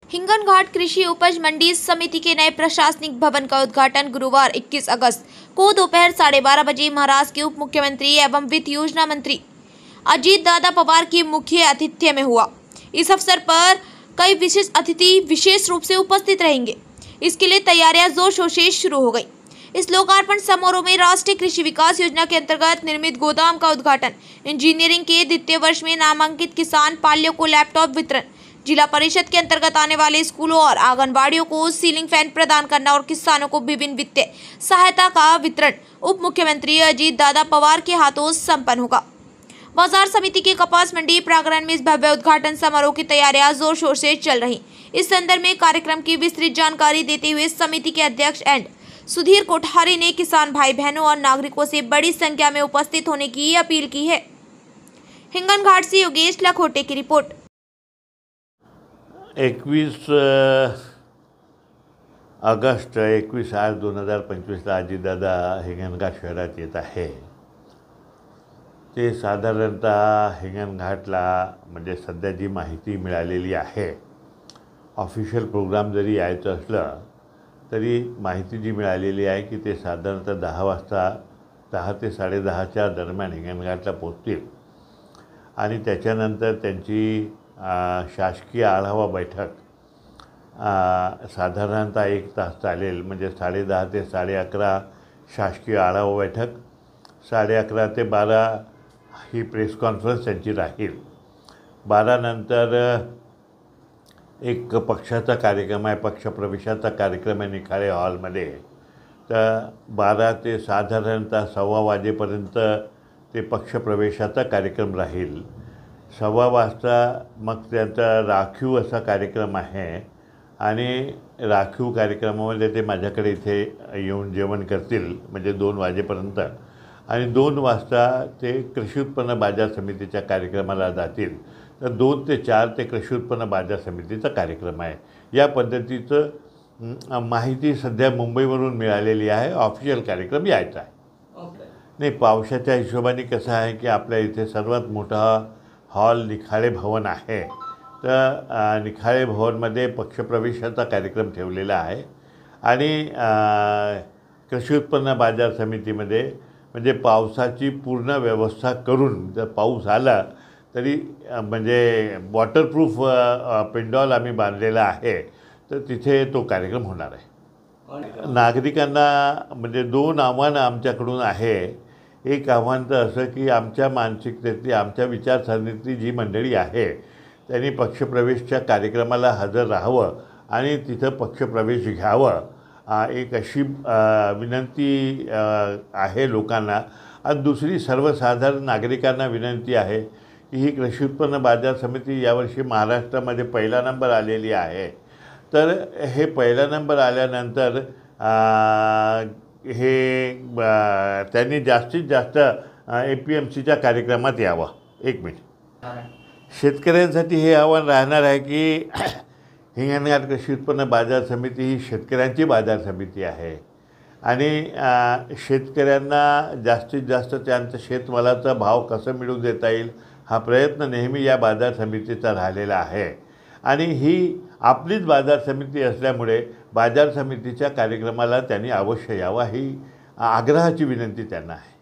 हिंगनघाट कृषि उपज मंडी समिति के नए प्रशासनिक भवन का उद्घाटन गुरुवार 21 अगस्त को दोपहर 12:30 बजे महाराष्ट्र के उप मुख्यमंत्री एवं वित्त योजना मंत्री अजीत दादा पवार की मुख्य आतिथ्य में हुआ। इस अवसर पर कई विशेष अतिथि विशेष रूप से उपस्थित रहेंगे। इसके लिए तैयारियां जोर शोर से शुरू हो गई। इस लोकार्पण समारोह में राष्ट्रीय कृषि विकास योजना के अंतर्गत निर्मित गोदाम का उद्घाटन, इंजीनियरिंग के द्वितीय वर्ष में नामांकित किसान पाल्यों को लैपटॉप वितरण, जिला परिषद के अंतर्गत आने वाले स्कूलों और आंगनबाड़ियों को सीलिंग फैन प्रदान करना और किसानों को विभिन्न वित्तीय सहायता का वितरण उप मुख्यमंत्री अजीत दादा पवार के हाथों संपन्न होगा। बाजार समिति के कपास मंडी प्रांगण में इस भव्य उद्घाटन समारोह की तैयारियां जोर शोर से चल रही। इस संदर्भ में कार्यक्रम की विस्तृत जानकारी देते हुए समिति के अध्यक्ष एंड सुधीर कोठारी ने किसान भाई बहनों और नागरिकों से बड़ी संख्या में उपस्थित होने की अपील की है। हिंगनघाट से योगेश लखोटे की रिपोर्ट। 21 ऑगस्ट 2025 अजितदादा हिंगणघाट शहरात येत आहे। ते साधारणतः हिंगणघाटला म्हणजे सध्या जी माहिती मिळालेली आहे, ऑफिशियल प्रोग्राम जरी यायचं असलं तरी माहिती जी मिळालेली आहे की ते साधारणतः 10 वाजता 10 ते 10:30च्या दरम्यान हिंगणघाटला पोहोचतील आणि त्याच्यानंतर त्यांची शासकीय आढावा बैठक साधारणतः 1 तास चालेल। म्हणजे 10:30 ते 11:30 शासकीय आढावा बैठक, 11:30 ते 12 ही प्रेस कॉन्फरन्स त्यांची राहील। 12 नंतर एक पक्षाचा कार्यक्रम आहे, पक्षप्रवेशाचा कार्यक्रम आहे निखाळे हॉलमध्ये। तर 12 ते साधारणतः 1:15 वाजेपर्यंत ते पक्षप्रवेशाचा कार्यक्रम राहील। 1:15 वाजता मग त्यांचा राखीव असा कार्यक्रम आहे आणि राखीव कार्यक्रमामध्ये ते माझ्याकडे इथे येऊन जेवण करतील म्हणजे 2 वाजेपर्यंत आणि 2 वाजता ते कृषी उत्पन्न बाजार समितीच्या कार्यक्रमाला जातील। तर 2 ते 4 ते कृषी उत्पन्न बाजार समितीचा कार्यक्रम आहे। या पद्धतीचं माहिती सध्या मुंबईवरून मिळालेली आहे। ऑफिशियल कार्यक्रम यायचा आहे। नाही, पावसाच्या हिशोबाने कसं आहे की आपल्या इथे सर्वात मोठा हॉल निखाळे भवन आहे। तर निखाळे भवनमध्ये पक्षप्रवेशाचा कार्यक्रम ठेवलेला आहे आणि कृषी उत्पन्न बाजार समितीमध्ये म्हणजे पावसाची पूर्ण व्यवस्था करून जर पाऊस आला तरी म्हणजे वॉटरप्रूफ पेंडॉल आम्ही बांधलेला आहे, तर तिथे तो कार्यक्रम होणार आहे। नागरिकांना म्हणजे 2 आव्हानं आमच्याकडून आहे। एक आव्हान तर असं की आमच्या मानसिकतेतली, आमच्या विचारसरणीतली जी मंडळी आहे त्यांनी पक्षप्रवेशच्या कार्यक्रमाला हजर राहावं आणि तिथं पक्षप्रवेश घ्यावं, एक अशी विनंती आहे लोकांना। आणि दुसरी सर्वसाधारण नागरिकांना विनंती आहे की ही कृषी उत्पन्न बाजार समिती यावर्षी महाराष्ट्रामध्ये पहिला नंबर आलेली आहे। तर हे पहिला नंबर आल्यानंतर हे त्यांनी जास्तीत जास्त APMCच्या कार्यक्रमात यावं। 1 मिनिट। शेतकऱ्यांसाठी हे आव्हान राहणार आहे की हिंगणघाट कृषी उत्पन्न बाजार समिती ही शेतकऱ्यांची बाजार समिती आहे आणि शेतकऱ्यांना जास्तीत जास्त त्यांचं शेतमालाचा भाव कसं मिळवून देता येईल हा प्रयत्न नेहमी या बाजार समितीचा राहिलेला आहे आणि ही आपलीच बाजार समिती असल्यामुळे बाजार समितीच्या कार्यक्रमाला त्यांनी अवश्य यावं ही आग्रहाची विनंती त्यांना आहे।